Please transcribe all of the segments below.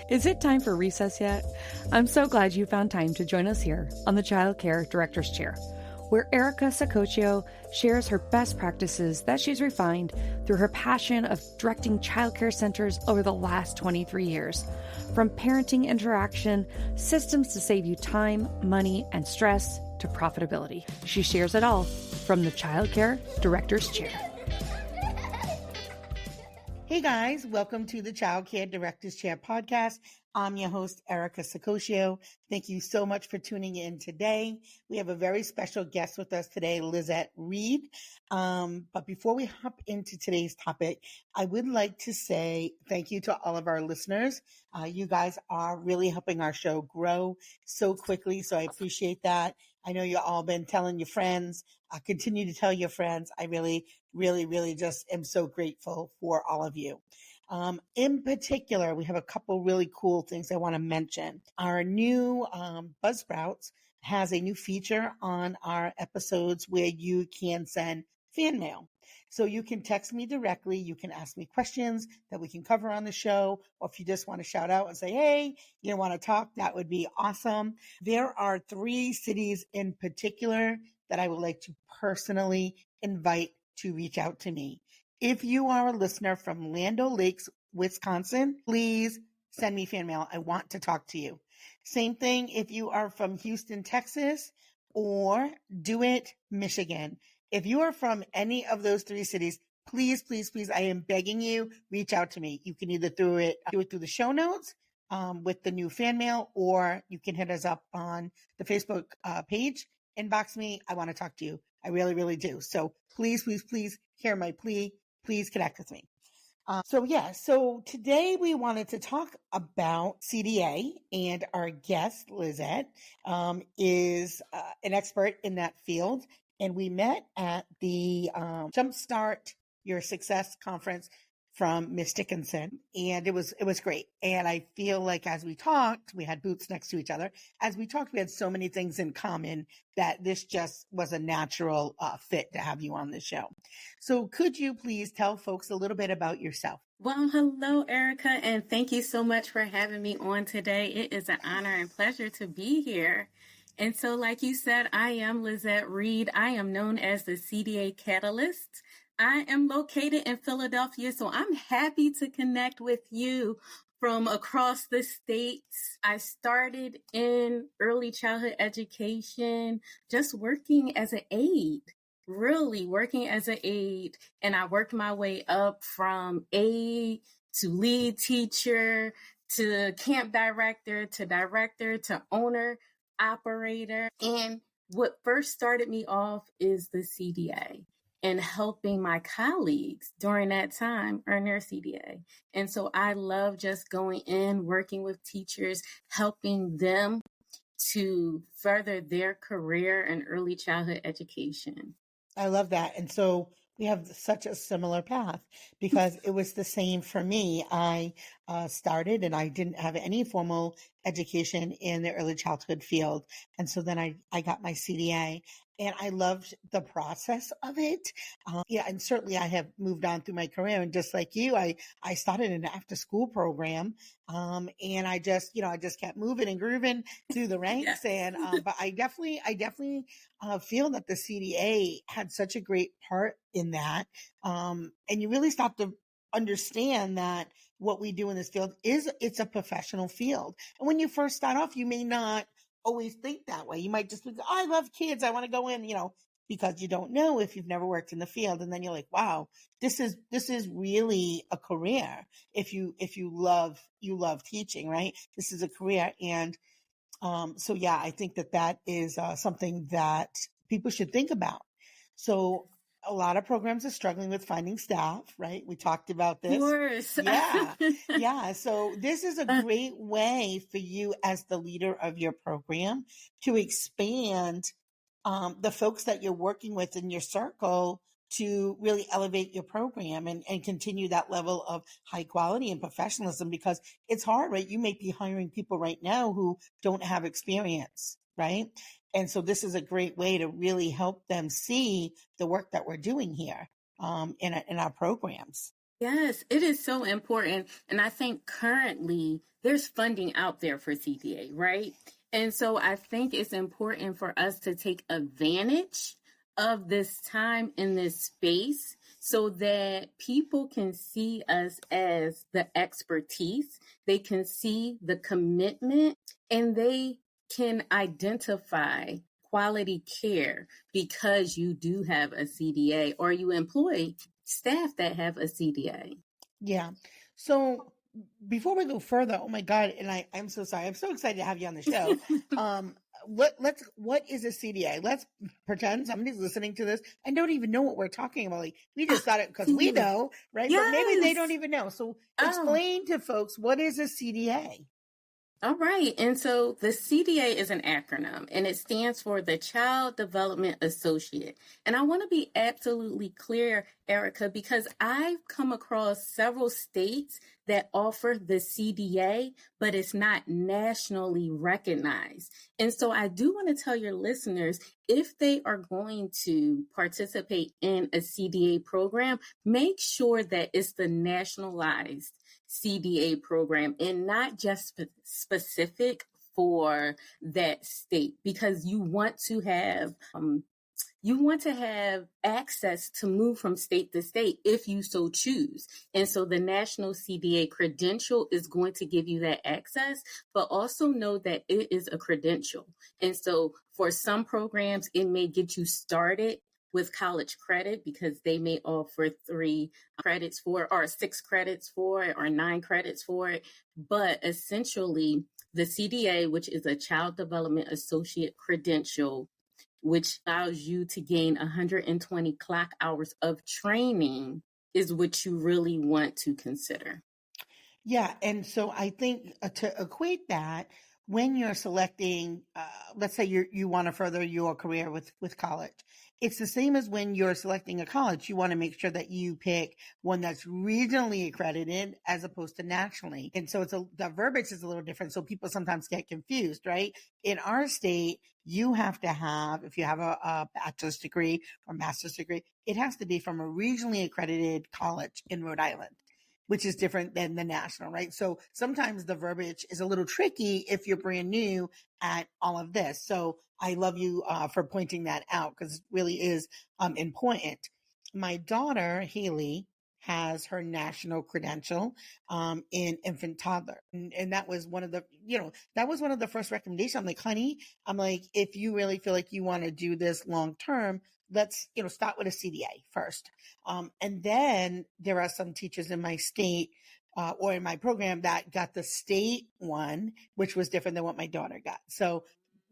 Is it time for recess yet? I'm so glad you found time to join us here on the Child Care Director's Chair, where Erica Saccoccio shares her best practices that she's refined through her passion of directing childcare centers over the last 23 years. From parenting interaction, systems to save you time, money, and stress, to profitability. She shares it all from the Child Care Director's Chair. Hey guys, welcome to the Child Care Director's Chair podcast. I'm your host, Erica Saccoccio. Thank you so much for tuning in today. We have a very special guest with us today, Lizette Reid. But before we hop into today's topic, I would like to say thank you to all of our listeners. You guys are really helping our show grow so quickly, so I appreciate that. I know you've all been telling your friends. Continue to tell your friends. I really just am so grateful for all of you. In particular, we have a couple really cool things I want to mention. Our new Buzzsprouts has a new feature on our episodes where you can send fan mail. So you can text me directly. You can ask me questions that we can cover on the show. Or if you just want to shout out and say, hey, you want to talk, that would be awesome. There are 3 cities in particular that I would like to personally invite to reach out to me. If you are a listener from Land O'Lakes, Wisconsin, please send me fan mail. I want to talk to you. Same thing if you are from Houston, Texas, or DeWitt, Michigan. If you are from any of those 3 cities, please, I am begging you, reach out to me. You can either do it through the show notes with the new fan mail, or you can hit us up on the Facebook page. Inbox me. I want to talk to you. I really do. So please hear my plea. Please connect with me. So today we wanted to talk about CDA, and our guest, Lizette, is an expert in that field. And we met at the Jumpstart Your Success conference from Miss Dickinson, and it was great. And I feel like as we talked, we had boots next to each other. As we talked, we had so many things in common that this just was a natural fit to have you on the show. So could you please tell folks a little bit about yourself? Well, hello, Erica, and thank you so much for having me on today. It is an honor and pleasure to be here. And so, like you said, I am Lizette Reid. I am known as the CDA Catalyst. I am located in Philadelphia, so I'm happy to connect with you from across the states. I started in early childhood education, just working as an aide, really working as an aide. And I worked my way up from aide to lead teacher to camp director to owner operator. And what first started me off is the CDA and helping my colleagues during that time earn their CDA. And so I love just going in, working with teachers, helping them to further their career in early childhood education. I love that. And so we have such a similar path, because it was the same for me. I started and I didn't have any formal education in the early childhood field. And so then I got my CDA, and I loved the process of it. And certainly I have moved on through my career. And just like you, I started an after school program. And I just kept moving and grooving through the ranks. Yeah. And, but I definitely feel that the CDA had such a great part in that. And you really start to understand that what we do in this field it's a professional field. And when you first start off, you may not always think that way. You might just think, I love kids, I want to go in, because you don't know if you've never worked in the field. And then you're like, wow, this is really a career. If you love teaching, right? This is a career. And so yeah, I think that is something that people should think about. So a lot of programs are struggling with finding staff, right? We talked about this. Of course. Yeah. So this is a great way for you as the leader of your program to expand the folks that you're working with in your circle to really elevate your program and continue that level of high quality and professionalism, because it's hard, right? You may be hiring people right now who don't have experience, right? And so this is a great way to really help them see the work that we're doing here in our programs. Yes, it is so important. And I think currently there's funding out there for CDA, right? And so I think it's important for us to take advantage of this time in this space so that people can see us as the expertise, they can see the commitment, and they can identify quality care because you do have a CDA or you employ staff that have a CDA. Yeah. So before we go further, oh my God, and I'm so sorry. I'm so excited to have you on the show. What is a CDA? Let's pretend somebody's listening to this and don't even know what we're talking about. Like, we just thought it because we know, right? Yes. But maybe they don't even know. So explain to folks, what is a CDA? All right. And so the CDA is an acronym and it stands for the Child Development Associate. And I want to be absolutely clear, Erica, because I've come across several states that offer the CDA, but it's not nationally recognized. And so I do want to tell your listeners, if they are going to participate in a CDA program, make sure that it's the nationalized CDA program and not just specific for that state, because you want to have access to move from state to state if you so choose. And so the National CDA Credential is going to give you that access, but also know that it is a credential. And so for some programs, it may get you started with college credit because they may offer 3 credits for it, or 6 credits for it, or 9 credits for it. But essentially, the CDA, which is a Child Development Associate Credential, which allows you to gain 120 clock hours of training, is what you really want to consider. Yeah. And so I think to equate that, when you're selecting, let's say you want to further your career with college, it's the same as when you're selecting a college. You want to make sure that you pick one that's regionally accredited as opposed to nationally. And so the verbiage is a little different. So people sometimes get confused, right? In our state, you have to have, if you have a bachelor's degree or master's degree, it has to be from a regionally accredited college in Rhode Island, which is different than the national, right? So sometimes the verbiage is a little tricky if you're brand new at all of this. So I love you for pointing that out, because it really is important. My daughter, Haley, has her national credential in infant toddler. And that was one of the first recommendations. I'm like, honey, if you really feel like you want to do this long term, let's, start with a CDA first. And then there are some teachers in my state or in my program that got the state one, which was different than what my daughter got. So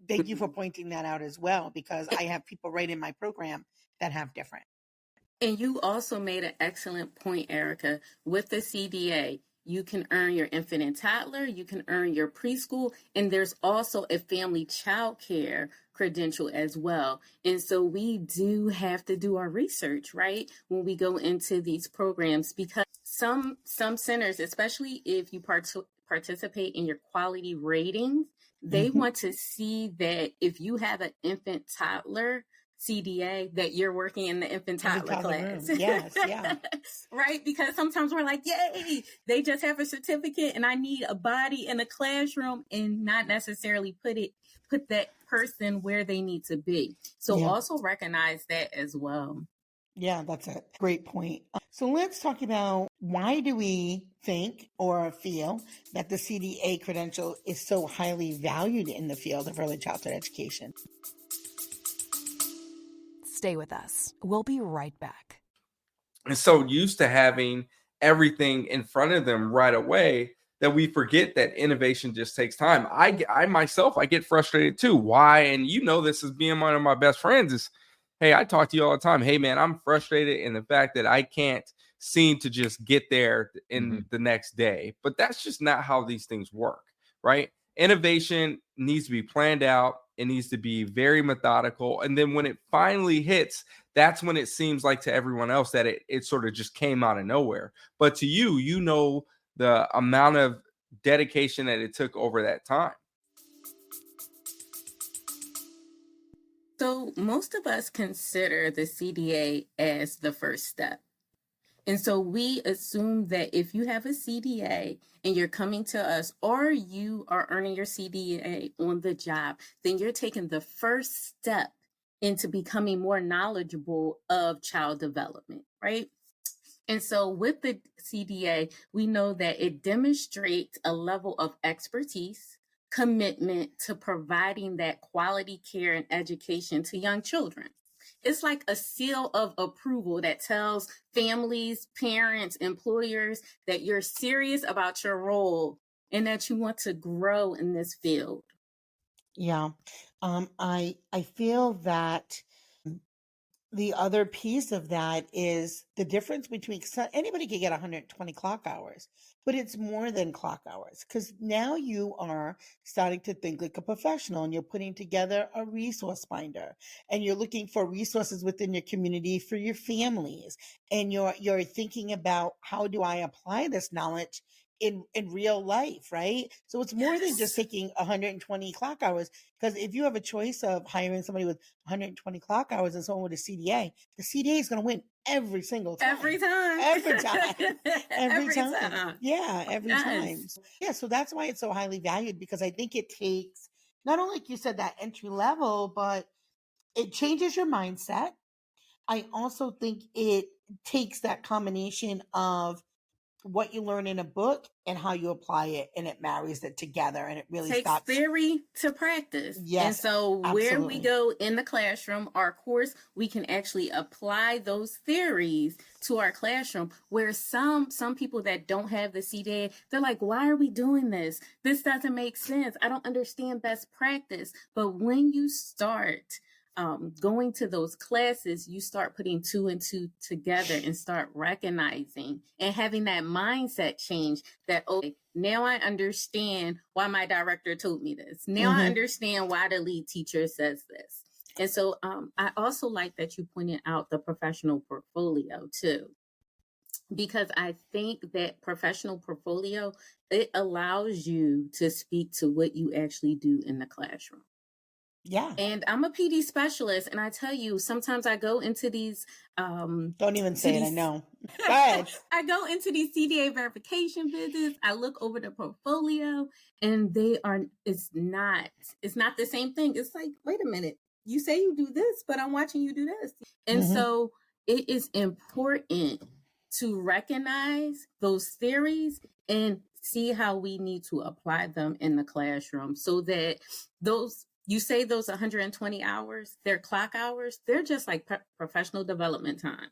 thank you for pointing that out as well, because I have people right in my program that have different. And you also made an excellent point, Erica. With the CDA, you can earn your infant and toddler, you can earn your preschool, and there's also a family child care credential as well. And so we do have to do our research, right, when we go into these programs, because some centers, especially if you participate in your quality ratings, they want to see that if you have an infant toddler CDA, that you're working in the infant toddler class. Yes, yeah. Right? Because sometimes we're like, yay, they just have a certificate and I need a body in a classroom, and not necessarily put that person where they need to be. So also recognize that as well. Yeah, that's a great point. So let's talk about, why do we think or feel that the CDA credential is so highly valued in the field of early childhood education? Stay with us. We'll be right back. And so used to having everything in front of them right away that we forget that innovation just takes time. I myself, I get frustrated too. Why? And this as being one of my best friends is, hey, I talk to you all the time. Hey, man, I'm frustrated in the fact that I can't seem to just get there in the next day. But that's just not how these things work, right? Innovation needs to be planned out. It needs to be very methodical. And then when it finally hits, that's when it seems like to everyone else that it sort of just came out of nowhere. But to you, the amount of dedication that it took over that time. So most of us consider the CDA as the first step. And so we assume that if you have a CDA and you're coming to us, or you are earning your CDA on the job, then you're taking the first step into becoming more knowledgeable of child development, right? And so with the CDA, we know that it demonstrates a level of expertise, commitment to providing that quality care and education to young children. It's like a seal of approval that tells families, parents, employers that you're serious about your role and that you want to grow in this field. Yeah. I feel that the other piece of that is the difference between anybody can get 120 clock hours, but it's more than clock hours because now you are starting to think like a professional and you're putting together a resource finder and you're looking for resources within your community for your families. And you're thinking about how do I apply this knowledge in real life, right? So it's more than just taking 120 clock hours. Because if you have a choice of hiring somebody with 120 clock hours and someone with a CDA, the CDA is going to win every single time. Every time. Every time. Every time. Yeah, every time. Yeah, so that's why it's so highly valued, because I think it takes, not only like you said, that entry level, but it changes your mindset. I also think it takes that combination of what you learn in a book and how you apply it, and it marries it together, and it really takes stops theory to practice. Yes, and so absolutely. Where we go in the classroom, our course, we can actually apply those theories to our classroom, where some people that don't have the CDA, they're like, why are we doing this? This doesn't make sense. I don't understand best practice. But when you start going to those classes, you start putting two and two together and start recognizing and having that mindset change that, okay, now I understand why my director told me this. Now I understand why the lead teacher says this. And so I also like that you pointed out the professional portfolio too, because I think that professional portfolio, it allows you to speak to what you actually do in the classroom. Yeah. And I'm a PD specialist, and I tell you, sometimes I go into these don't even say it, I know. Go ahead. I go into these CDA verification visits, I look over the portfolio, and it's not the same thing. It's like, wait a minute, you say you do this, but I'm watching you do this. And so it is important to recognize those theories and see how we need to apply them in the classroom, so that you say those 120 hours, they're clock hours, they're just like professional development time.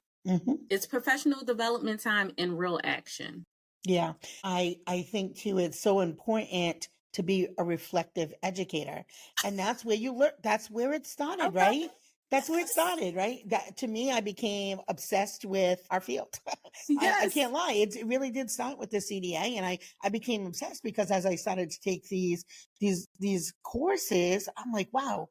It's professional development time in real action. Yeah. I think too, it's so important to be a reflective educator. And that's where you learn, that's where it started, right? That's where it started, right? That, to me, I became obsessed with our field. Yes. I can't lie. It really did start with the CDA, and I became obsessed because as I started to take these courses, I'm like, wow,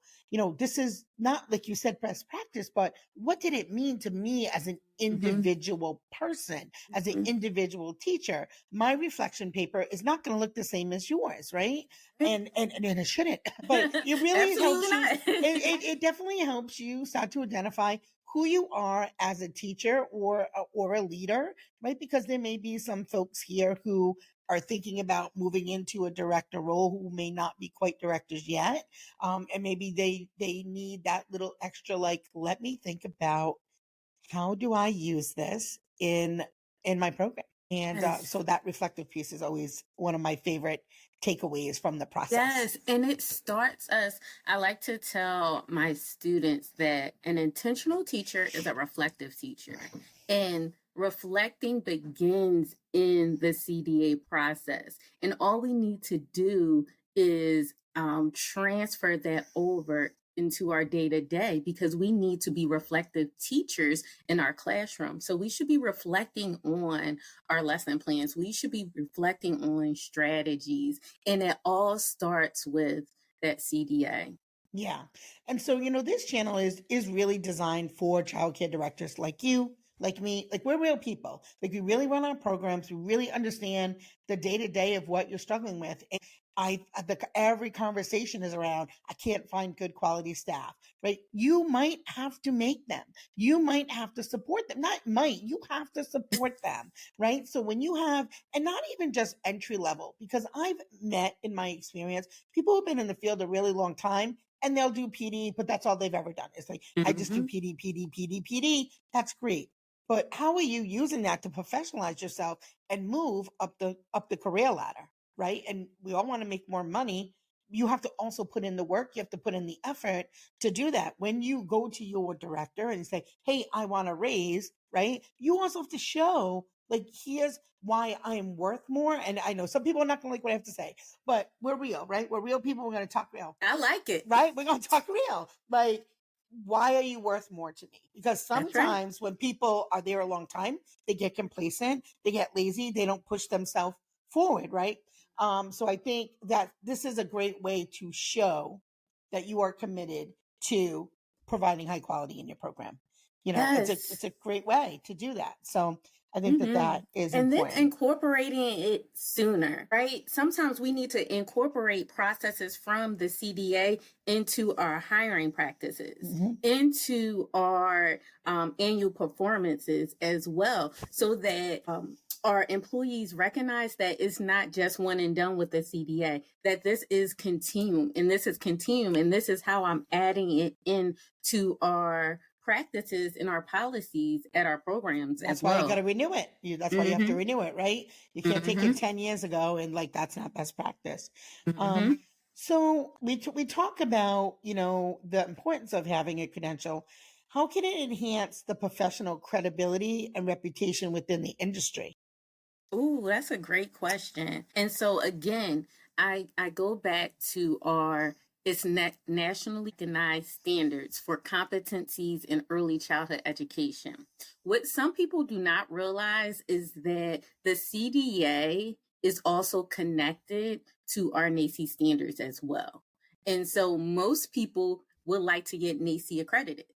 this is not, like you said, best practice, but what did it mean to me as an individual person, as an individual teacher? My reflection paper is not going to look the same as yours, right? And it shouldn't, but it really helps you. It definitely helps you start to identify who you are as a teacher or a leader, right? Because there may be some folks here who are thinking about moving into a director role who may not be quite directors yet. And maybe they need that little extra, like, let me think about how do I use this in my program? And so that reflective piece is always one of my favorite takeaways from the process. Yes, and it starts us. I like to tell my students that an intentional teacher is a reflective teacher. And reflecting begins in the CDA process. And all we need to do is transfer that over into our day-to-day, because we need to be reflective teachers in our classroom. So we should be reflecting on our lesson plans. We should be reflecting on strategies. And it all starts with that CDA. Yeah. And so, this channel is really designed for childcare directors like you, like me. Like, we're real people. Like, we really run our programs. We really understand the day-to-day of what you're struggling with. every conversation is around, I can't find good quality staff, right? You might have to make them. You might have to support them. Not might, you have to support them, right? So when you have, and not even just entry level, because I've met in my experience, people who've been in the field a really long time and they'll do PD, but that's all they've ever done. It's like, I just do PD. That's great. But how are you using that to professionalize yourself and move up the career ladder? Right. And we all want to make more money. You have to also put in the work. You have to put in the effort to do that. When you go to your director and say, hey, I want a raise, right? You also have to show, like, here's why I am worth more. And I know some people are not going to like what I have to say, but we're real, right? We're real people. We're going to talk real. I like it. Right? We're going to talk real. Like, why are you worth more to me? Because sometimes when people are there a long time, they get complacent, they get lazy, they don't push themselves forward, right? So I think that this is a great way to show that you are committed to providing high quality in your program. You know, it's a great way to do that. So I think that is and important. then incorporating it sooner, right? Sometimes we need to incorporate processes from the CDA into our hiring practices, into our annual performances as well, so that our employees recognize that it's not just one and done with the CDA, that this is continuum, and this is how I'm adding it into our practices and our policies at our programs. That's as why well. you got to renew it. That's why you have to renew it, right? You can't take it 10 years ago and like, that's not best practice. So we talk about, you know, the importance of having a credential. How can it enhance the professional credibility and reputation within the industry? Ooh, that's a great question. And so again, I go back to it's nationally recognized standards for competencies in early childhood education. What some people do not realize is that the CDA is also connected to our NACCE standards as well. And so most people would like to get NACCE accredited.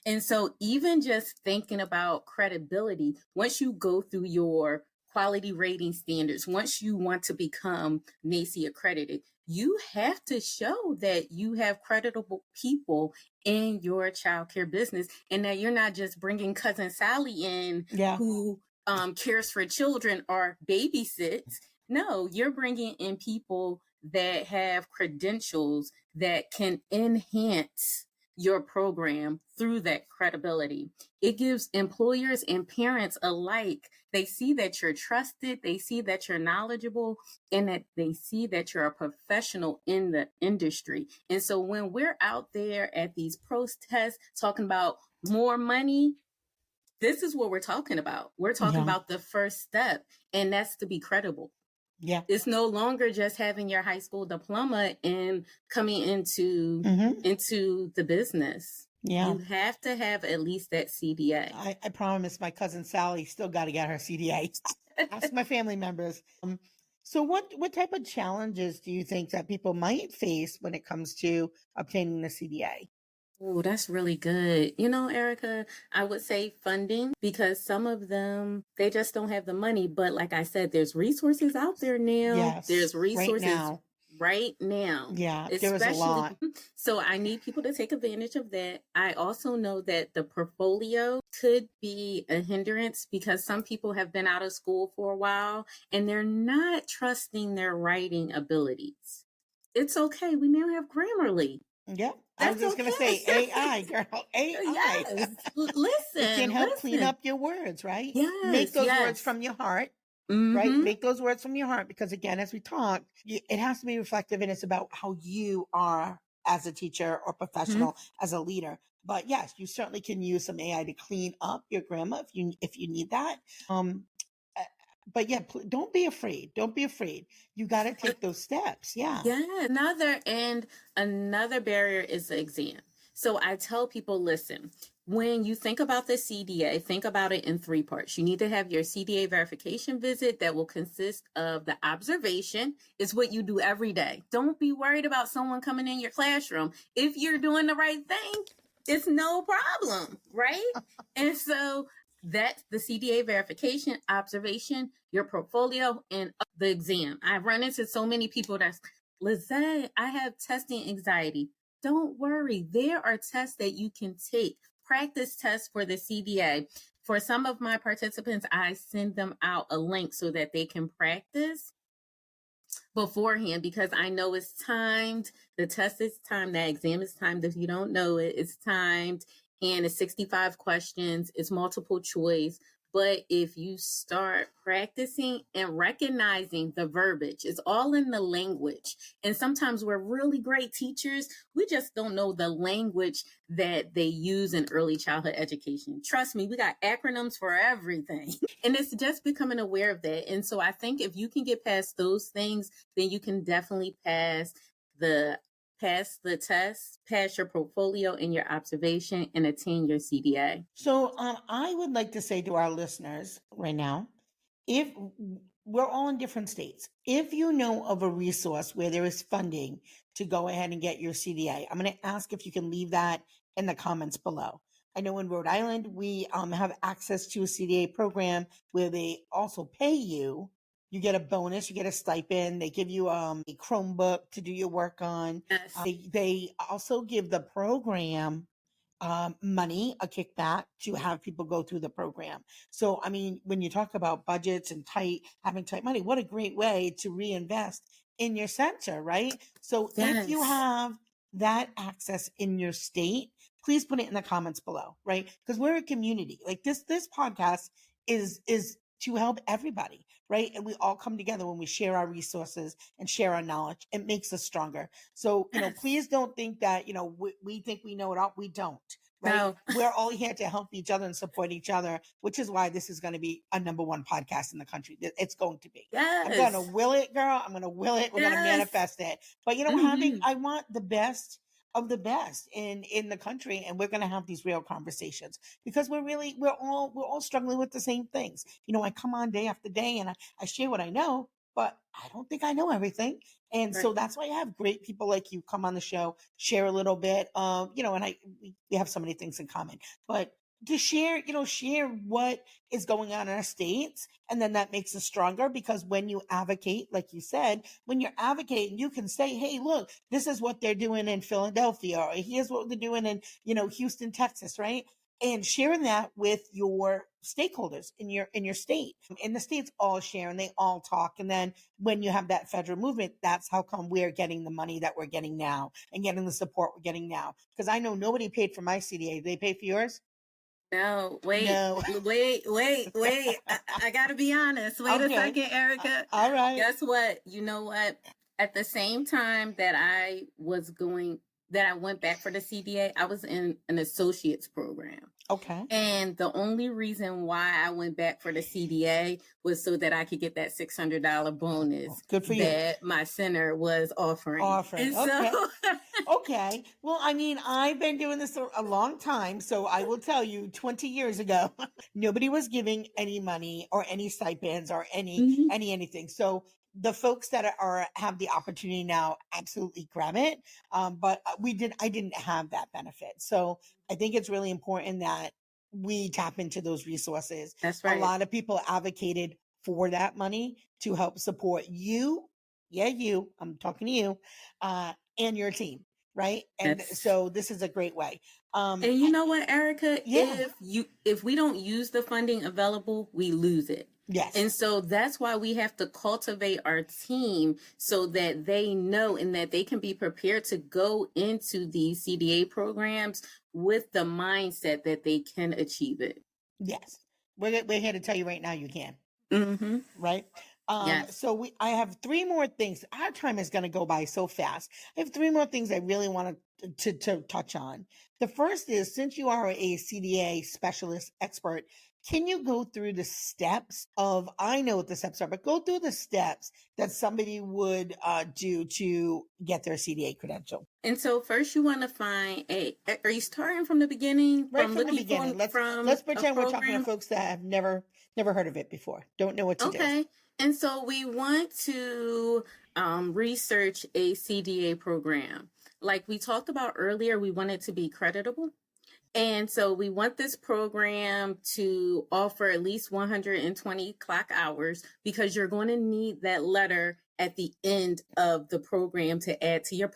And so even just thinking about credibility, once you go through your quality rating standards, once you want to become NACCE accredited, you have to show that you have creditable people in your childcare business, and that you're not just bringing cousin Sally in who cares for children or babysits. No, you're bringing in people that have credentials that can enhance your program through that credibility. It gives employers and parents alike, they see that you're trusted, they see that you're knowledgeable, and that they see that you're a professional in the industry. And so when we're out there at these protests talking about more money, this is what we're talking about. We're talking about the first step, and that's to be credible. Yeah. It's no longer just having your high school diploma and coming into the business. Yeah. You have to have at least that CDA. I promise my cousin Sally still got to get her CDA. Ask my family members. So what type of challenges do you think that people might face when it comes to obtaining the CDA? Oh, that's really good. You know, Erica, I would say funding, because some of them, they just don't have the money. But like I said, there's resources out there now. Yes, there's resources right now. Yeah, there is a lot. So I need people to take advantage of that. I also know that the portfolio could be a hindrance, because some people have been out of school for a while and they're not trusting their writing abilities. It's okay. We now have Grammarly. Yep. I was just going to say AI, girl. AI. Yes. Listen. It can help clean up your words, right? Yes. Make those words from your heart, right? Make those words from your heart, because again, as we talked, it has to be reflective, and it's about how you are as a teacher or professional, as a leader. But yes, you certainly can use some AI to clean up your grammar if you need that. But yeah, don't be afraid. Don't be afraid. You got to take those steps. Yeah. Yeah. Another barrier is the exam. So I tell people, listen, when you think about the CDA, think about it in 3 parts. You need to have your CDA verification visit that will consist of the observation. It's what you do every day. Don't be worried about someone coming in your classroom. If you're doing the right thing, it's no problem, right? And so That's the CDA verification, observation, your portfolio, and the exam. I've run into so many people that's, Lizette, I have testing anxiety. Don't worry. There are tests that you can take, practice tests for the CDA. For some of my participants, I send them out a link so that they can practice beforehand, because I know it's timed. The test is timed. That exam is timed. If you don't know it, it's timed. And it's 65 questions. It's multiple choice. But if you start practicing and recognizing the verbiage, it's all in the language. And sometimes we're really great teachers. We just don't know the language that they use in early childhood education. Trust me, we got acronyms for everything. And it's just becoming aware of that. And so I think if you can get past those things, then you can definitely pass the test, pass your portfolio and your observation, and attain your CDA. So I would like to say to our listeners right now, if we're all in different states, if you know of a resource where there is funding to go ahead and get your CDA, I'm going to ask if you can leave that in the comments below. I know in Rhode Island, we have access to a CDA program where they also pay you. You get a bonus, you get a stipend. They give you a Chromebook to do your work on. Yes. They also give the program money, a kickback to have people go through the program. So, I mean, when you talk about budgets and having tight money, what a great way to reinvest in your center, right? So Yes. if you have that access in your state, please put it in the comments below, right? Because we're a community. Like this podcast is to help everybody, right? And we all come together when we share our resources and share our knowledge. It makes us stronger. So, please don't think that, we think we know it all. We don't, right? No. We're all here to help each other and support each other, which is why this is going to be a number one podcast in the country. It's going to be. Yes. I'm going to will it, girl. I'm going to will it. We're going to manifest it. But, I want the best of the best in the country, and we're going to have these real conversations because we're all struggling with the same things. I come on day after day and I share what I know, but I don't think I know everything. And so that's why I have great people like you come on the show, share a little bit, and we have so many things in common, but to share what is going on in our states. And then that makes us stronger because when you advocate, like you said, when you're advocating, you can say, hey, look, this is what they're doing in Philadelphia, or here's what they're doing in, Houston, Texas, right? And sharing that with your stakeholders in your state. And the states all share and they all talk. And then when you have that federal movement, that's how come we're getting the money that we're getting now and getting the support we're getting now. Because I know nobody paid for my CDA. Did they pay for yours? No, wait. I got to be honest. Wait a second, Erica. All right. Guess what? You know what? At the same time that I went back for the CDA, I was in an associate's program. Okay. And the only reason why I went back for the CDA was so that I could get that $600 bonus. Good for you. That my center was offering. Okay. Okay. Well, I mean, I've been doing this a long time, so I will tell you, 20 years ago, nobody was giving any money or any stipends or anything. So the folks that have the opportunity now absolutely grab it. But I didn't have that benefit. So I think it's really important that we tap into those resources. That's right. A lot of people advocated for that money to help support you. Yeah, you, I'm talking to you, and your team. Right. And so this is a great way. And you know what, Erica, yeah. if we don't use the funding available, we lose it. Yes. And so that's why we have to cultivate our team so that they know and that they can be prepared to go into these CDA programs with the mindset that they can achieve it. Yes. We're here to tell you right now you can. Mm-hmm. Right. Yes. So I have three more things. Our time is going to go by so fast. I have three more things I really want to touch on. The first is, since you are a CDA specialist expert, can you go through the steps of, I know what the steps are, but go through the steps that somebody would do to get their CDA credential? And so first you want to find are you starting from the beginning? Right from the beginning. Let's pretend we're talking to folks that have never heard of it before, don't know what to do. Okay. And so we want to research a CDA program. Like we talked about earlier, we want it to be creditable. And so we want this program to offer at least 120 clock hours because you're going to need that letter at the end of the program to add to your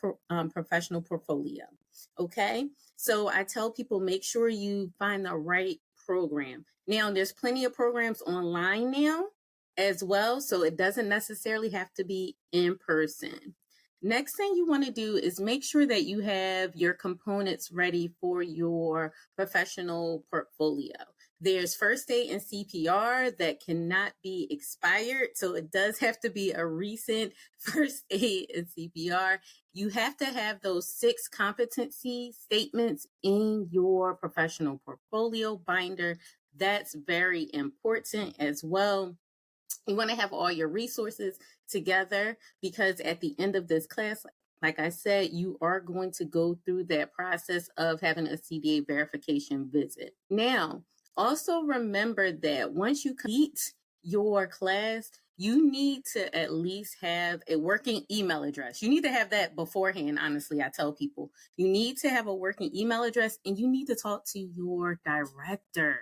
professional portfolio. Okay. So I tell people, make sure you find the right program. Now, there's plenty of programs online now as well. So it doesn't necessarily have to be in person. Next thing you want to do is make sure that you have your components ready for your professional portfolio. There's first aid and CPR that cannot be expired. So it does have to be a recent first aid and CPR. You have to have those 6 competency statements in your professional portfolio binder. That's very important as well. You want to have all your resources together because at the end of this class, like I said, you are going to go through that process of having a CDA verification visit. Now, also remember that once you complete your class, you need to at least have a working email address. You need to have that beforehand, honestly, I tell people. You need to have a working email address and you need to talk to your director.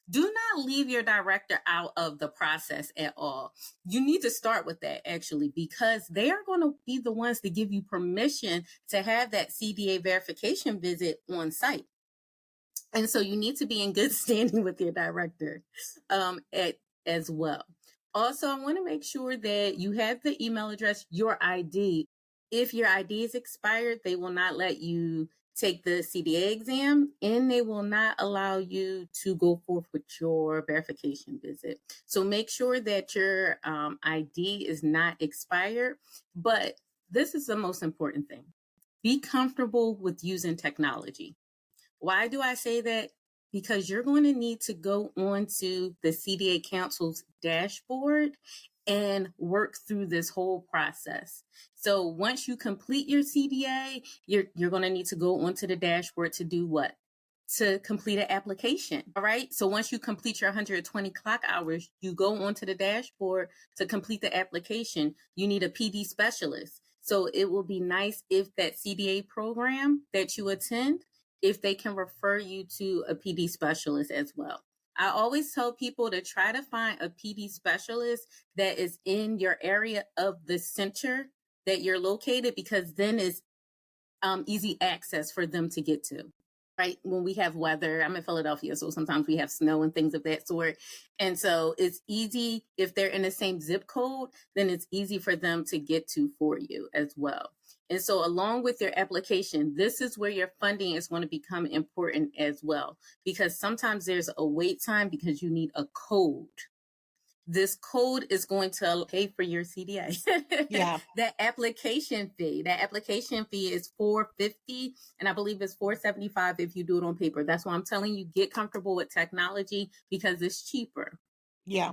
Do not leave your director out of the process at all. You need to start with that actually, because they are going to be the ones to give you permission to have that CDA verification visit on site. And so you need to be in good standing with your director as well. Also, I want to make sure that you have the email address, your ID. If your ID is expired, they will not let you take the CDA exam and they will not allow you to go forth with your verification visit. So make sure that your ID is not expired. But this is the most important thing. Be comfortable with using technology. Why do I say that? Because you're going to need to go onto the CDA Council's dashboard and work through this whole process. So once you complete your CDA, you're going to need to go onto the dashboard to do what? To complete an application. All right. So once you complete your 120 clock hours, you go onto the dashboard to complete the application. You need a PD specialist. So it will be nice if that CDA program that you attend, if they can refer you to a PD specialist as well. I always tell people to try to find a PD specialist that is in your area of the center that you're located, because then it's easy access for them to get to. Right. When we have weather, I'm in Philadelphia, so sometimes we have snow and things of that sort. And so it's easy if they're in the same zip code, then it's easy for them to get to for you as well. And so along with your application, this is where your funding is going to become important as well, because sometimes there's a wait time because you need a code. This code is going to pay for your CDA. Yeah. That application fee is $450, and I believe it's $475 if you do it on paper. That's why I'm telling you, get comfortable with technology because it's cheaper. Yeah.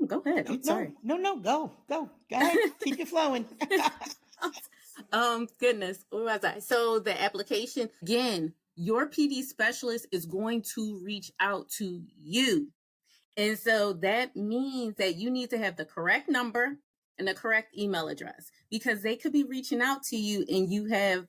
Go ahead. I'm sorry. No, go ahead. Keep it flowing. Goodness, what was I? So the application, again, your PD specialist is going to reach out to you. And so that means that you need to have the correct number and the correct email address, because they could be reaching out to you and you have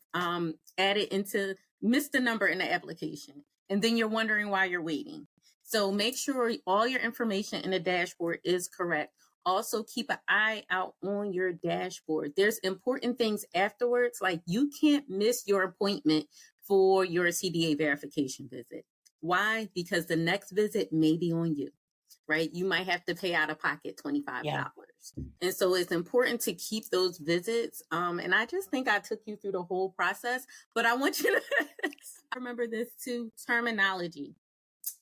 missed the number in the application. And then you're wondering why you're waiting. So make sure all your information in the dashboard is correct. Also, keep an eye out on your dashboard. There's important things afterwards, like you can't miss your appointment for your CDA verification visit. Why? Because the next visit may be on you. Right? You might have to pay out of pocket $25. Yeah. And so it's important to keep those visits. And I just think I took you through the whole process, but I want you to remember this too, terminology.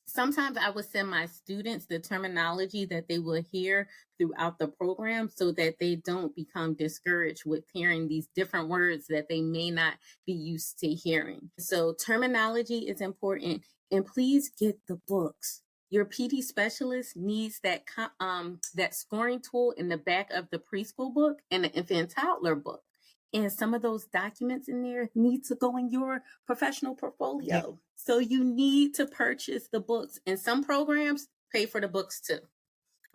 Sometimes I would send my students the terminology that they will hear throughout the program so that they don't become discouraged with hearing these different words that they may not be used to hearing. So terminology is important, and please get the books. Your PD specialist needs that scoring tool in the back of the preschool book and the infant toddler book. And some of those documents in there need to go in your professional portfolio. Yep. So you need to purchase the books. And some programs pay for the books too.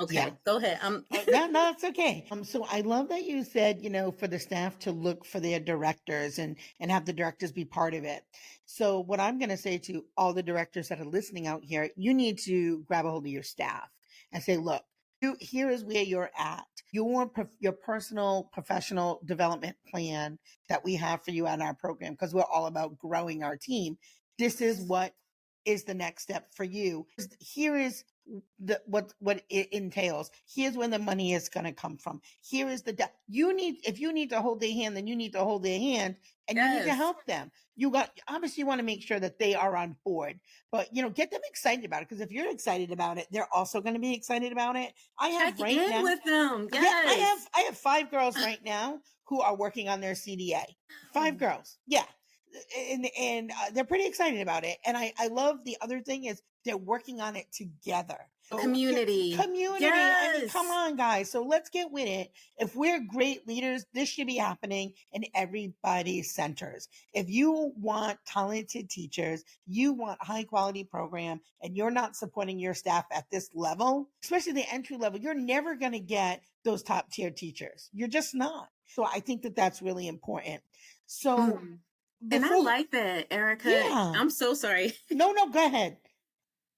Okay, Yeah. go ahead. No, it's okay. So I love that you said, for the staff to look for their directors and have the directors be part of it. So what I'm going to say to all the directors that are listening out here, you need to grab a hold of your staff and say, look, here is where you're at. Your personal professional development plan that we have for you at our program, because we're all about growing our team. This is what is the next step for you. Here is what it entails. Here's where the money is going to come from. Here is if you need to hold their hand, then you need to hold their hand, and you need to help them. Obviously you want to make sure that they are on board, but get them excited about it, because if you're excited about it, they're also going to be excited about it. Check in with them. Yes. Yeah, I have 5 girls right now who are working on their CDA. 5 girls. Yeah. And they're pretty excited about it. And I love the other thing is they're working on it together. Community. Yes. I mean, come on, guys. So let's get with it. If we're great leaders, this should be happening in everybody's centers. If you want talented teachers, you want high quality program, and you're not supporting your staff at this level, especially the entry level, you're never going to get those top tier teachers. You're just not. So I think that that's really important. So, and I like that, Erica. Yeah. I'm so sorry. No, go ahead.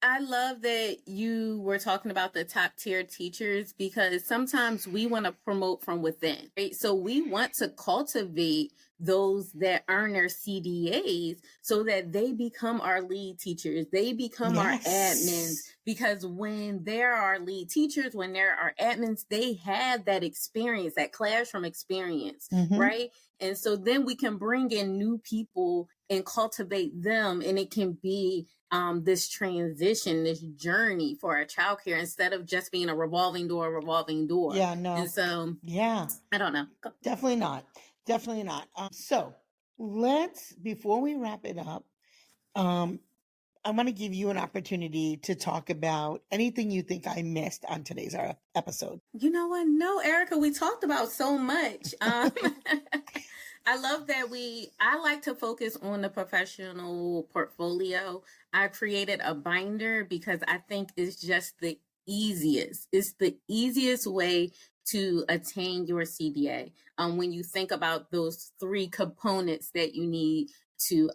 I love that you were talking about the top tier teachers, because sometimes we want to promote from within, right? So we want to cultivate those that earn their CDAs so that they become our lead teachers. They become our admins, because when there are lead teachers, when there are admins, they have that experience, that classroom experience, right? And so then we can bring in new people and cultivate them, and it can be this transition, this journey for our childcare, instead of just being a revolving door. Yeah, no. And so, yeah, I don't know. Definitely not. So before we wrap it up, I want to give you an opportunity to talk about anything you think I missed on today's episode. You know what? No, Erica, we talked about so much. I love that I like to focus on the professional portfolio. I created a binder because I think it's just the easiest. It's the easiest way to attain your CDA. When you think about those 3 components that you need to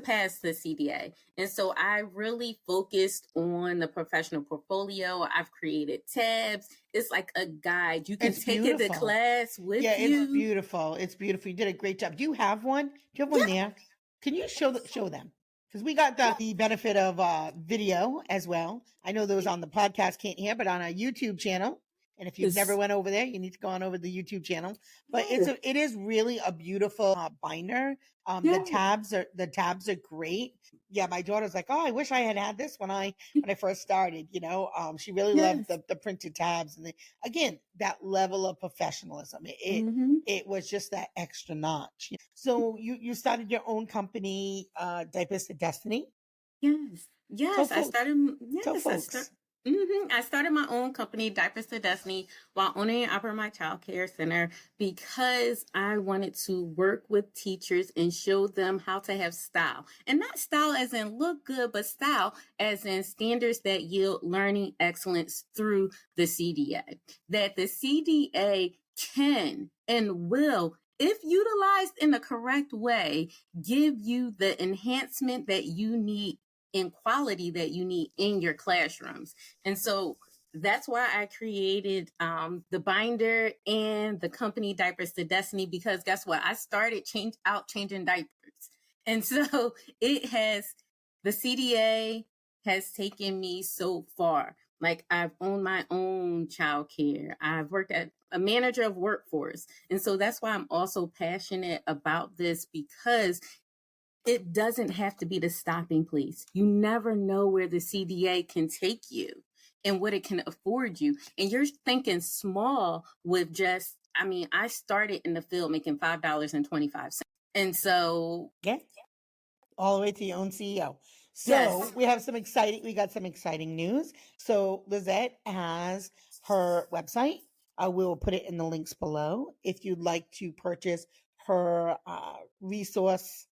pass the CDA. And so I really focused on the professional portfolio. I've created tabs. It's like a guide. You can take it to class with you. Yeah, it's beautiful. It's beautiful. You did a great job. Do you have one? Do you have one there? Can you show them? Because we got the benefit of video as well. I know those on the podcast can't hear, but on our YouTube channel. And if you've never went over there, you need to go on over to the YouTube channel. But it is really a beautiful binder. The tabs are great. Yeah, my daughter's like, oh, I wish I had this when I first started. She really loved the printed tabs, and again, that level of professionalism. It was just that extra notch. So you started your own company, Diapers to Destiny. Yes, I started. Yes, I started my own company, Diapers to Destiny, while owning and operating my child care center, because I wanted to work with teachers and show them how to have style. And not style as in look good, but style as in standards that yield learning excellence through the CDA. That the CDA can and will, if utilized in the correct way, give you the enhancement that you need in quality that you need in your classrooms. And so that's why I created the binder and the company Diapers to Destiny, because guess what? I started changing diapers. And so the CDA has taken me so far. Like, I've owned my own childcare. I've worked at a manager of workforce. And so that's why I'm also passionate about this, because it doesn't have to be the stopping place. You never know where the CDA can take you and what it can afford you. And you're thinking small with I started in the field making $5.25. And so, all the way to your own CEO. So we got some exciting news. So Lizette has her website. I will put it in the links below. If you'd like to purchase her resource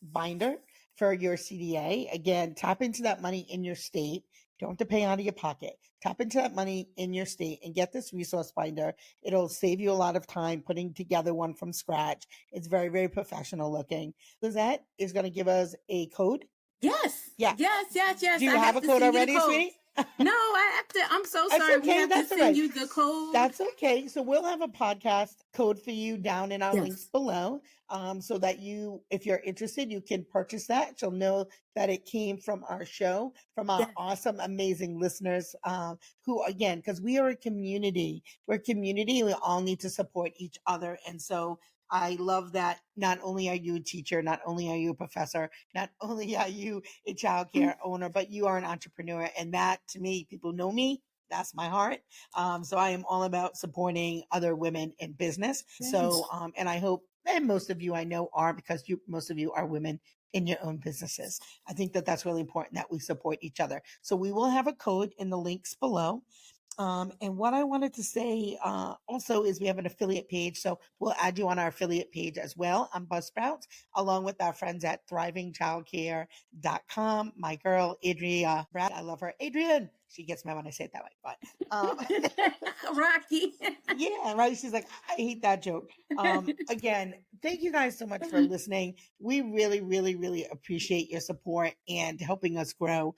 binder for your CDA, again, tap into that money in your state. Don't have to pay out of your pocket. Tap into that money in your state and get this resource finder. It'll save you a lot of time putting together one from scratch. It's very, very professional looking. Lizette is going to give us a code. Yes. Yeah. Yes. Do you have a code already, sweetie? No, I have to. I'm so sorry. That's okay. We have That's to all send right. you the code. That's okay. So we'll have a podcast code for you down in our Yes. links below, so that you, if you're interested, you can purchase that. You'll know that it came from our show, from our Yes. awesome, amazing listeners, who, again, because we are a community. We're a community. We all need to support each other. And so I love that not only are you a teacher, not only are you a professor, not only are you a childcare owner, but you are an entrepreneur. And that, to me, people know me. That's my heart. So I am all about supporting other women in business. Yes. So, and I hope, and most of you I know are, because most of you are women in your own businesses. I think that that's really important that we support each other. So we will have a code in the links below. And what I wanted to say also is we have an affiliate page. So we'll add you on our affiliate page as well on Buzzsprouts, along with our friends at thrivingchildcare.com. My girl, Adria Brad, I love her. Adrian, she gets mad when I say it that way, but Rocky. yeah, right. She's like, I hate that joke. Again, thank you guys so much for listening. We really, really, really appreciate your support and helping us grow.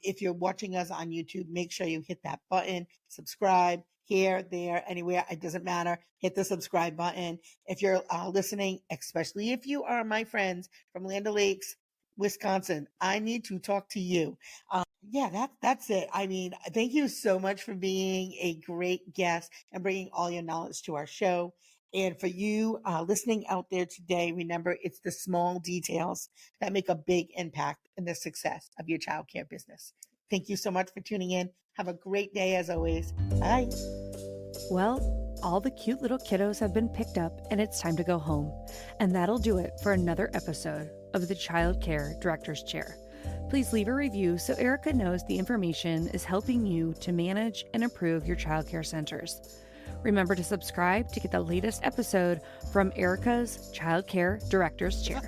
If you're watching us on YouTube, make sure you hit that button, subscribe here, there, anywhere. It doesn't matter. Hit the subscribe button. If you're listening, especially if you are my friends from Land O'Lakes, Wisconsin, I need to talk to you. Yeah, that's it. I mean, thank you so much for being a great guest and bringing all your knowledge to our show. And for you listening out there today, remember, it's the small details that make a big impact in the success of your childcare business. Thank you so much for tuning in. Have a great day as always. Bye. Well, all the cute little kiddos have been picked up and it's time to go home. And that'll do it for another episode of the Child Care Director's Chair. Please leave a review so Erica knows the information is helping you to manage and improve your childcare centers. Remember to subscribe to get the latest episode from Erica's Child Care Director's Chair.